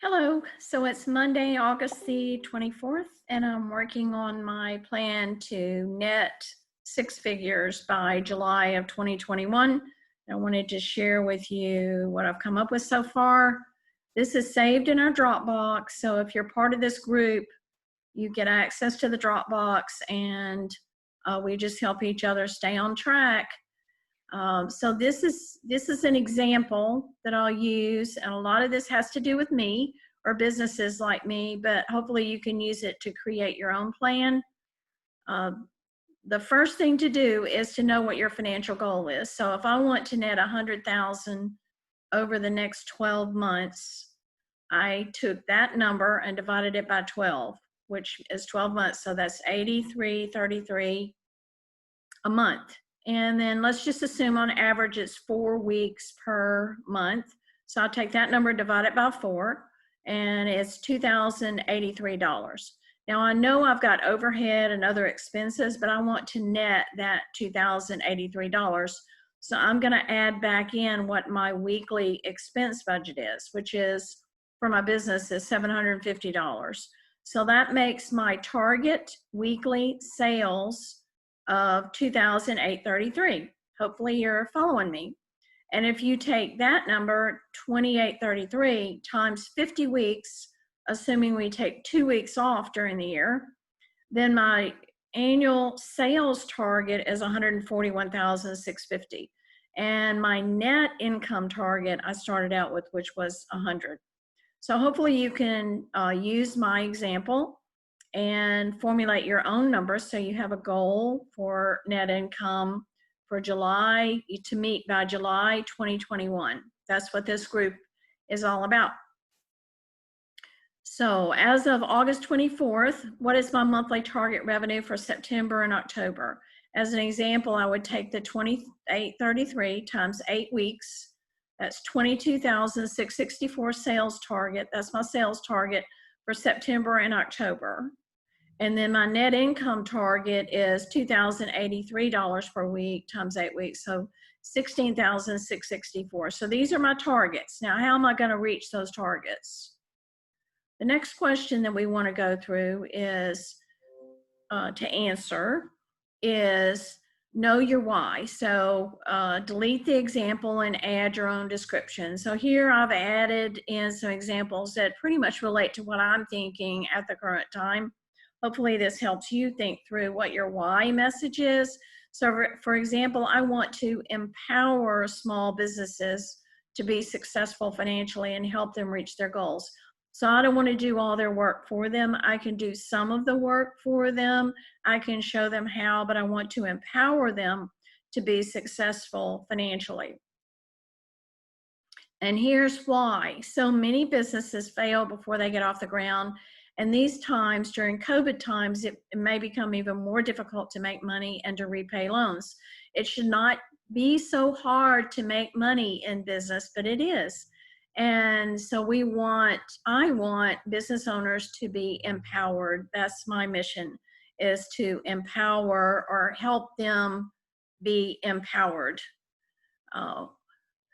Hello. So it's Monday, August the 24th, and I'm working on my plan to net 6 figures by July of 2021. I wanted to share with you what I've come up with so far. This is saved in our Dropbox. So if you're part of this group, you get access to the Dropbox, and we just help each other stay on track. So this is an example that I'll use, and a lot of this has to do with me or businesses like me, but hopefully you can use it to create your own plan. Uh, the first thing to do is to know what your financial goal is. So if I want to net 100,000 over the next 12 months, I took that number and divided it by 12, which is 12 months. So that's 83.33 a month. And then let's just assume on average it's 4 weeks per month. So I'll take that number, divide it by 4, and it's $2,083. Now I know I've got overhead and other expenses, but I want to net that $2,083. So I'm going to add back in what my weekly expense budget is, which is for my business is $750. So that makes my target weekly sales of $2,833. Hopefully you're following me. And if you take that number, 2833 times 50 weeks, assuming we take 2 weeks off during the year, then my annual sales target is 141,650. And my net income target I started out with, which was 100. So hopefully you can use my example and formulate your own numbers so you have a goal for net income for July to meet by July 2021. That's what this group is all about. So as of August 24th, what is my monthly target revenue for September and October? As an example, I would take the 2833 times 8 weeks. That's 22,664 sales target. That's my sales target for September and October. And then my net income target is $2,083 per week times 8 weeks, so 16,664. So these are my targets. Now, how am I going to reach those targets? The next question that we want to go through is to answer is know your why. So delete the example and add your own description. So here I've added in some examples that pretty much relate to what I'm thinking at the current time. Hopefully this helps you think through what your why message is. So for example, I want to empower small businesses to be successful financially and help them reach their goals. So I don't want to do all their work for them. I can do some of the work for them. I can show them how, but I want to empower them to be successful financially. And here's why. So many businesses fail before they get off the ground. And these times, during COVID times, it may become even more difficult to make money and to repay loans. It should not be so hard to make money in business, but it is. And so I want business owners to be empowered. That's my mission, is to empower or help them be empowered.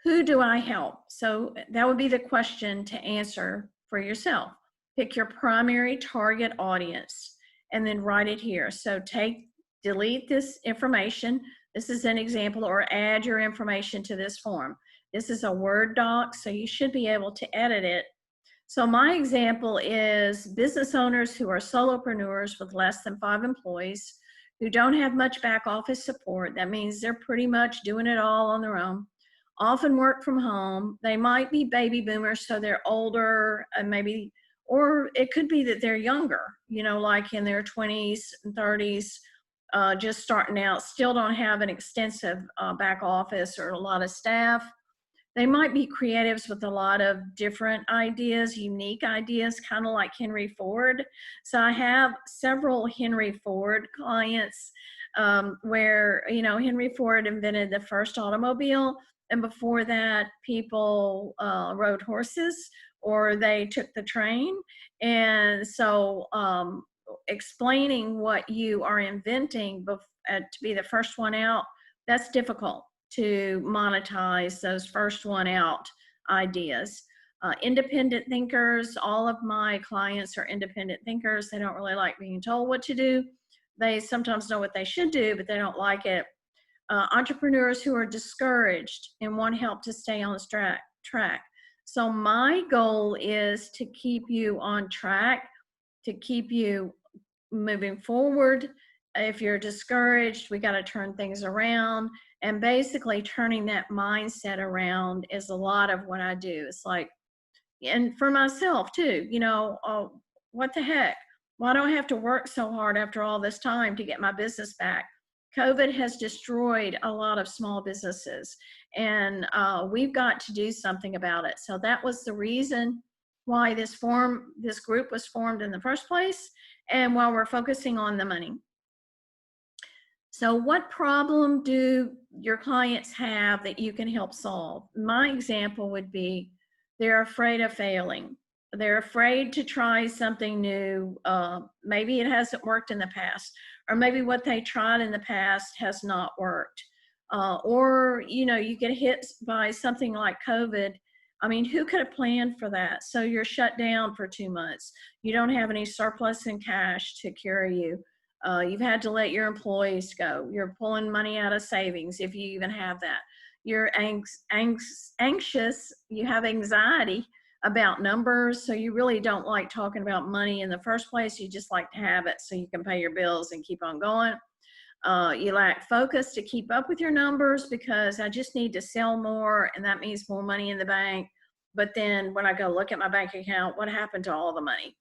Who do I help? So that would be the question to answer for yourself. Pick your primary target audience and then write it here. So delete this information. This is an example, or add your information to this form. This is a Word doc, so you should be able to edit it. So my example is business owners who are solopreneurs with less than 5 employees, who don't have much back office support. That means they're pretty much doing it all on their own. Often work from home. They might be baby boomers, so they're older, and maybe, or it could be that they're younger, like in their 20s and 30s, just starting out, still don't have an extensive back office or a lot of staff. They might be creatives with a lot of different ideas, unique ideas, kind of like Henry Ford. So I have several Henry Ford clients where, Henry Ford invented the first automobile. And before that, people rode horses or they took the train. And so explaining what you are inventing to be the first one out, that's difficult to monetize those first one out ideas. Independent thinkers. All of my clients are independent thinkers. They don't really like being told what to do. They sometimes know what they should do, but they don't like it. Entrepreneurs who are discouraged and want help to stay on the track. So my goal is to keep you on track, to keep you moving forward. If you're discouraged, we got to turn things around. And basically turning that mindset around is a lot of what I do. It's like, and for myself too, what the heck? Why do I have to work so hard after all this time to get my business back? COVID has destroyed a lot of small businesses, and we've got to do something about it. So that was the reason why this group was formed in the first place, and while we're focusing on the money. So what problem do your clients have that you can help solve? My example would be they're afraid of failing. They're afraid to try something new. Maybe it hasn't worked in the past, or maybe what they tried in the past has not worked. Or, you get hit by something like COVID. I mean, who could have planned for that? So you're shut down for 2 months. You don't have any surplus in cash to carry you. You've had to let your employees go. You're pulling money out of savings, if you even have that. You're anxious. You have anxiety about numbers, so you really don't like talking about money in the first place. You just like to have it so you can pay your bills and keep on going. You lack focus to keep up with your numbers because I just need to sell more, and that means more money in the bank. But then when I go look at my bank account, what happened to all the money?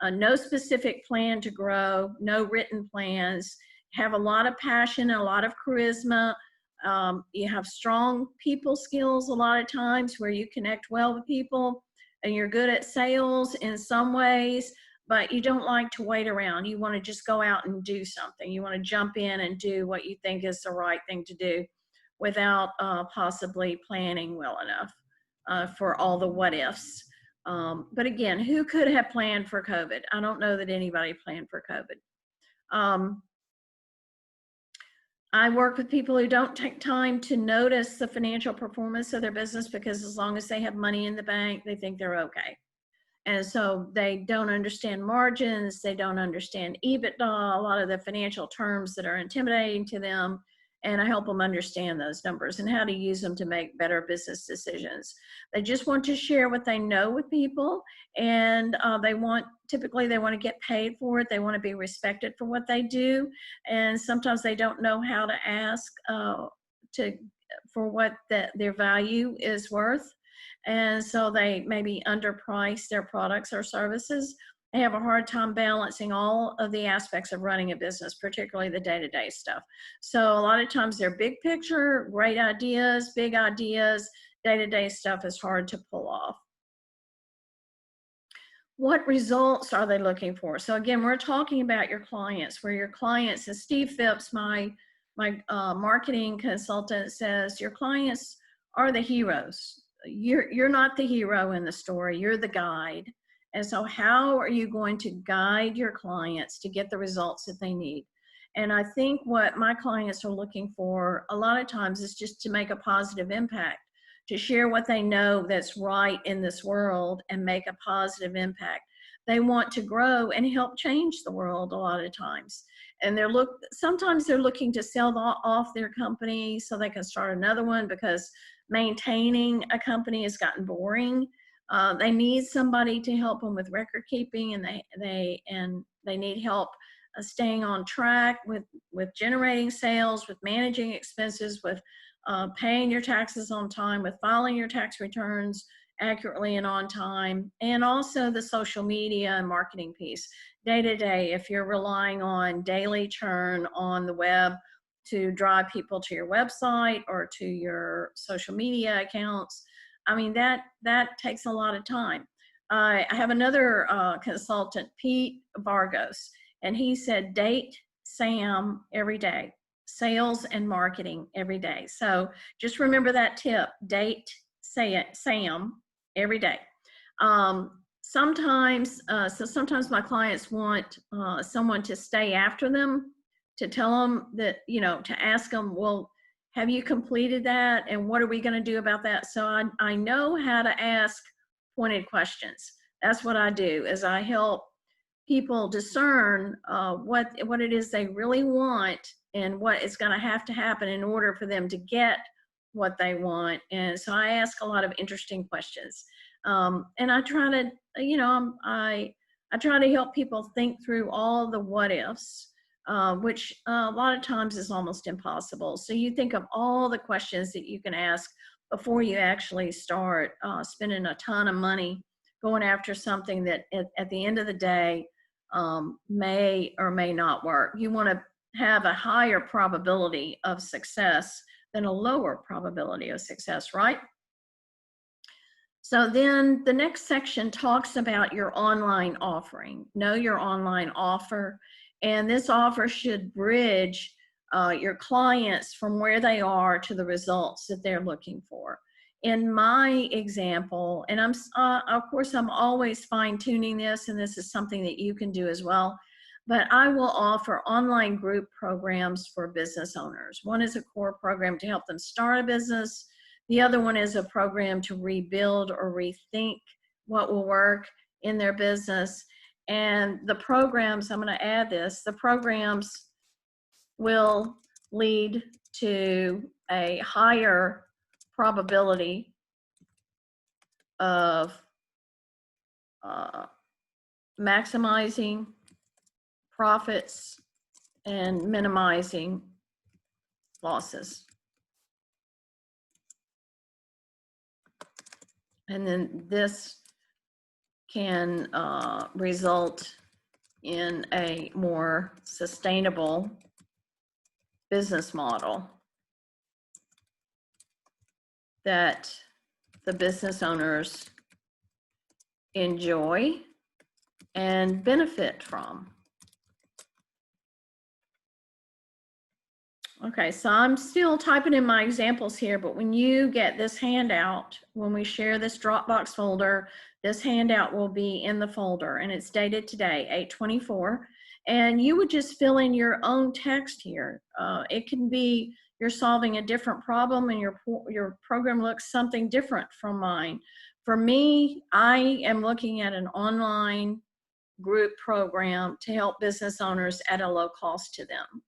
No specific plan to grow, no written plans, have a lot of passion and a lot of charisma. You have strong people skills a lot of times where you connect well with people, and you're good at sales in some ways, but you don't like to wait around. You want to just go out and do something. You want to jump in and do what you think is the right thing to do without possibly planning well enough for all the what ifs. But again, who could have planned for COVID? I don't know that anybody planned for COVID. I work with people who don't take time to notice the financial performance of their business because as long as they have money in the bank, they think they're okay. And so they don't understand margins, they don't understand EBITDA, a lot of the financial terms that are intimidating to them. And I help them understand those numbers and how to use them to make better business decisions. They just want to share what they know with people, and typically they want to get paid for it. They want to be respected for what they do, and sometimes they don't know how to ask for what their value is worth. And so they maybe underprice their products or services. They have a hard time balancing all of the aspects of running a business, particularly the day-to-day stuff. So a lot of times they're big picture, great ideas, big ideas, day-to-day stuff is hard to pull off. What results are they looking for? So again, we're talking about your clients, where your clients, and Steve Phipps, my marketing consultant, says your clients are the heroes. You're not the hero in the story, you're the guide. And so how are you going to guide your clients to get the results that they need? And I think what my clients are looking for a lot of times is just to make a positive impact, to share what they know that's right in this world and make a positive impact. They want to grow and help change the world a lot of times. And sometimes they're looking to sell off their company so they can start another one because maintaining a company has gotten boring. They need somebody to help them with record keeping, and they need help staying on track with generating sales, with managing expenses, with paying your taxes on time, with filing your tax returns accurately and on time, and also the social media and marketing piece. Day to day, if you're relying on daily churn on the web to drive people to your website or to your social media accounts, I mean, that takes a lot of time. I have another consultant, Pete Vargos, and he said, date Sam every day, sales and marketing every day. So just remember that tip, date Sam every day. Sometimes my clients want someone to stay after them, to tell them that, to ask them, well, have you completed that? And what are we going to do about that? So I know how to ask pointed questions. That's what I do, is I help people discern what it is they really want and what is going to happen in order for them to get what they want. And so I ask a lot of interesting questions. And I try to, I try to help people think through all the what ifs, which a lot of times is almost impossible. So you think of all the questions that you can ask before you actually start spending a ton of money going after something that at the end of the day may or may not work. You want to have a higher probability of success than a lower probability of success, right? So then the next section talks about your online offering. Know your online offer. And this offer should bridge your clients from where they are to the results that they're looking for. In my example, and of course, I'm always fine tuning this, and this is something that you can do as well, but I will offer online group programs for business owners. One is a core program to help them start a business. The other one is a program to rebuild or rethink what will work in their business. And the programs, I'm going to add this, the programs will lead to a higher probability of maximizing profits and minimizing losses. And then this can result in a more sustainable business model that the business owners enjoy and benefit from. Okay, so I'm still typing in my examples here, but when you get this handout, when we share this Dropbox folder, this handout will be in the folder, and it's dated today, 8/24, and you would just fill in your own text here. It can be you're solving a different problem and your program looks something different from mine. For me, I am looking at an online group program to help business owners at a low cost to them.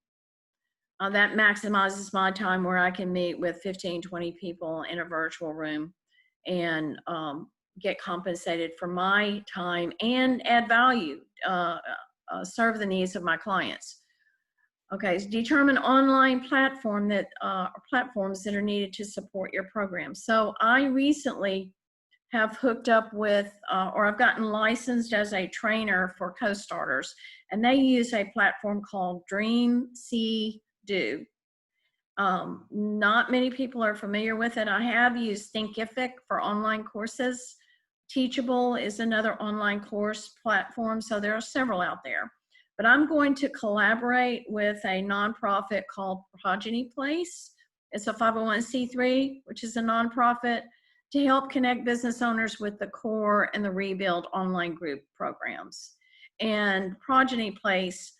That maximizes my time where I can meet with 15, 20 people in a virtual room and get compensated for my time and add value, serve the needs of my clients. Okay, so determine online platforms that are needed to support your program. So I recently have hooked up with, or I've gotten licensed as a trainer for co-starters, and they use a platform called Dream, See, Do. Not many people are familiar with it. I have used Thinkific for online courses. Teachable is another online course platform, so there are several out there. But I'm going to collaborate with a nonprofit called Progeny Place. It's a 501c3, which is a nonprofit, to help connect business owners with the core and the rebuild online group programs. And Progeny Place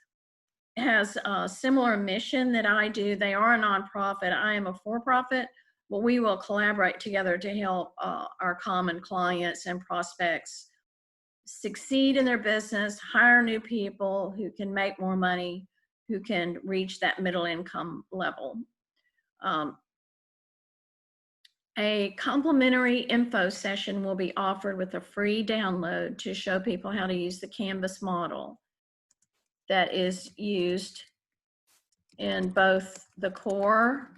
has a similar mission that I do. They are a nonprofit. I am a for-profit, but we will collaborate together to help our common clients and prospects succeed in their business, hire new people who can make more money, who can reach that middle income level. A complimentary info session will be offered with a free download to show people how to use the Canvas model that is used in both the core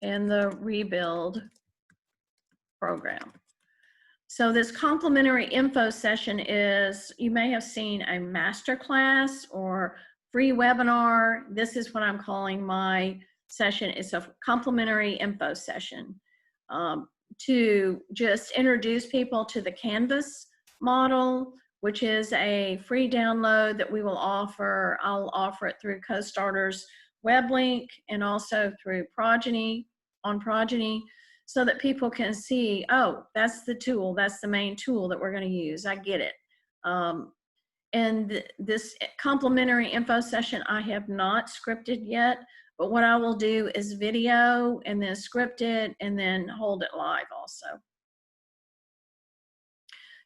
and the rebuild program. So this complimentary info session is, you may have seen a masterclass or free webinar. This is what I'm calling my session. It's a complimentary info session to just introduce people to the Canvas model, which is a free download that we will offer. I'll offer it through Co-Starter's web link and also through Progeny, on Progeny, so that people can see, oh, that's the tool, that's the main tool that we're going to use. I get it. And this complimentary info session, I have not scripted yet, but what I will do is video and then script it and then hold it live also.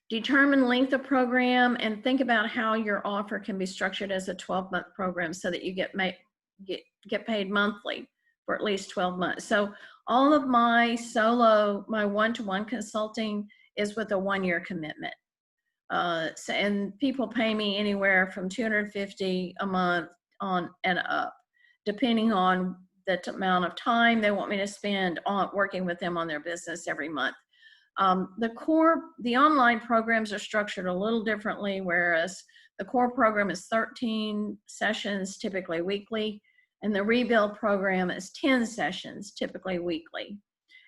Determine length of program and think about how your offer can be structured as a 12-month program so that you get paid monthly for at least 12 months. So all of my one-to-one consulting is with a 1-year commitment. And people pay me anywhere from $250 a month on and up, depending on the amount of time they want me to spend on working with them on their business every month. The online programs are structured a little differently, whereas the core program is 13 sessions, typically weekly, and the rebuild program is 10 sessions, typically weekly.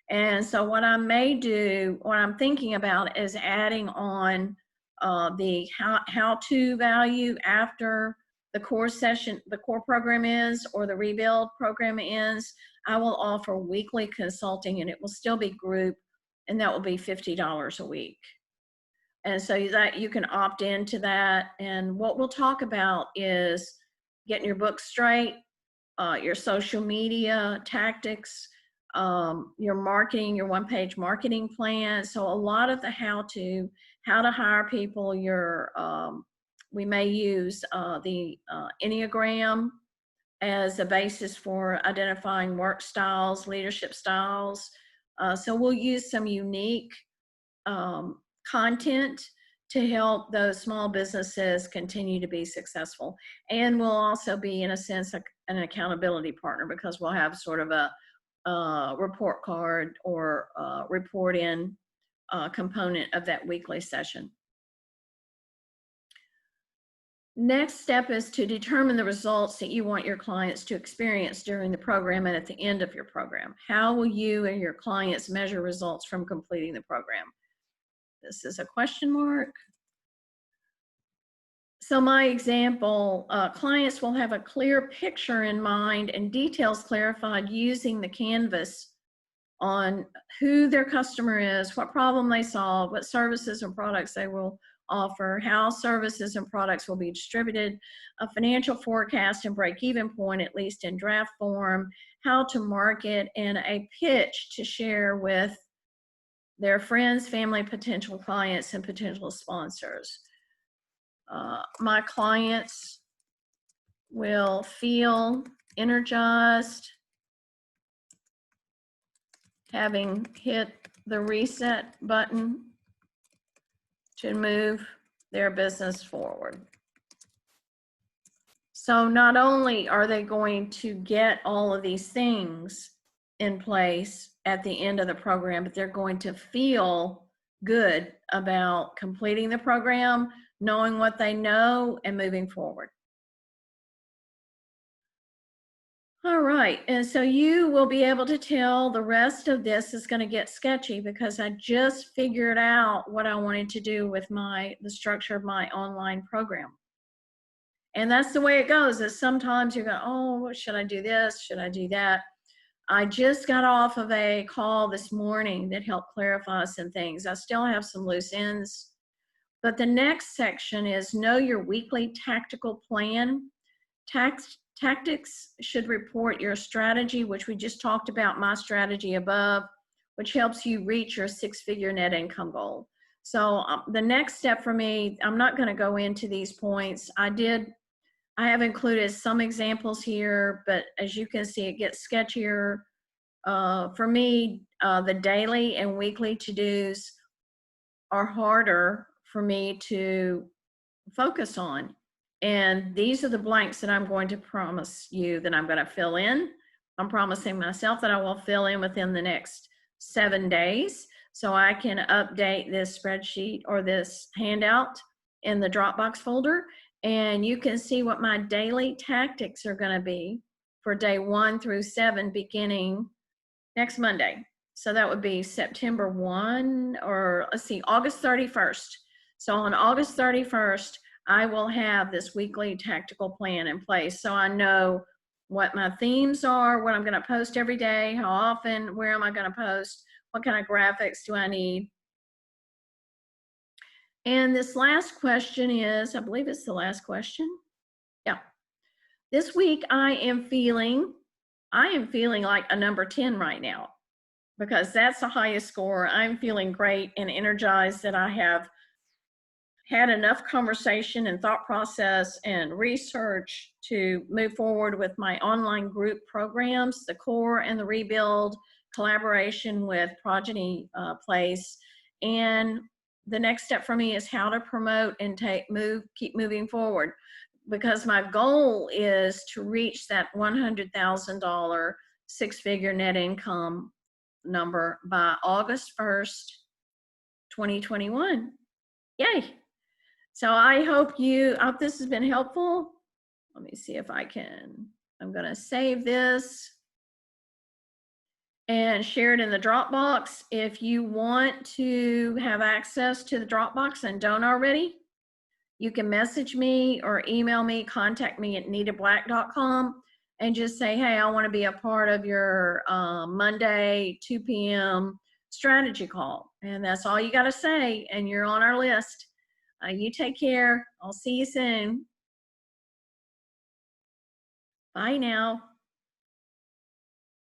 And so what I'm thinking about is adding on the how-to value after the core program ends or the rebuild program ends. I will offer weekly consulting, and it will still be group, and that will be $50 a week. And so that you can opt into that. And what we'll talk about is getting your book straight, your social media tactics, your marketing, your one-page marketing plan. So a lot of the how to hire people, we may use the Enneagram as a basis for identifying work styles, leadership styles. So we'll use some unique content to help those small businesses continue to be successful. And we'll also be, in a sense, an accountability partner, because we'll have sort of a report card or report in component of that weekly session. Next step is to determine the results that you want your clients to experience during the program and at the end of your program. How will you and your clients measure results from completing the program? This is a question mark. So my example, clients will have a clear picture in mind and details clarified using the canvas on who their customer is, what problem they solve, what services and products they will offer, how services and products will be distributed, a financial forecast and break-even point, at least in draft form, how to market, and a pitch to share with their friends, family, potential clients, and potential sponsors. My clients will feel energized, having hit the reset button to move their business forward. So not only are they going to get all of these things in place at the end of the program, but they're going to feel good about completing the program, knowing what they know, and moving forward. All right, and so you will be able to tell the rest of this is going to get sketchy because I just figured out what I wanted to do with the structure of my online program. And that's the way it goes, is sometimes you go, oh, should I do this? Should I do that? I just got off of a call this morning that helped clarify some things. I still have some loose ends, but the next section is know your weekly tactical plan. Tactics should report your strategy, which we just talked about, my strategy above, which helps you reach your 6-figure net income goal. So the next step for me, I'm not going to go into these points. I have included some examples here, but as you can see, it gets sketchier. For me, the daily and weekly to-dos are harder for me to focus on. And these are the blanks that I'm going to promise you that I'm going to fill in. I'm promising myself that I will fill in within the next 7 days so I can update this spreadsheet or this handout in the Dropbox folder. And you can see what my daily tactics are going to be for day 1 through 7 beginning next Monday. So that would be September 1, or let's see, August 31st. So on August 31st, I will have this weekly tactical plan in place. So I know what my themes are, what I'm going to post every day, how often, where am I going to post, what kind of graphics do I need. And this last question is, I believe it's the last question. Yeah. This week I am feeling like a number 10 right now, because that's the highest score. I'm feeling great and energized that I have had enough conversation and thought process and research to move forward with my online group programs, the core and the rebuild, collaboration with Progeny Place. And the next step for me is how to promote and keep moving forward, because my goal is to reach that $100,000 six-figure net income number by August 1st, 2021. Yay. So I hope this has been helpful. Let me see if I can. I'm going to save this and share it in the Dropbox. If you want to have access to the Dropbox and don't already, you can message me or email me, contact me at nitablack.com and just say, hey, I want to be a part of your Monday 2 p.m. strategy call. And that's all you got to say, and you're on our list. You take care. I'll see you soon. Bye now.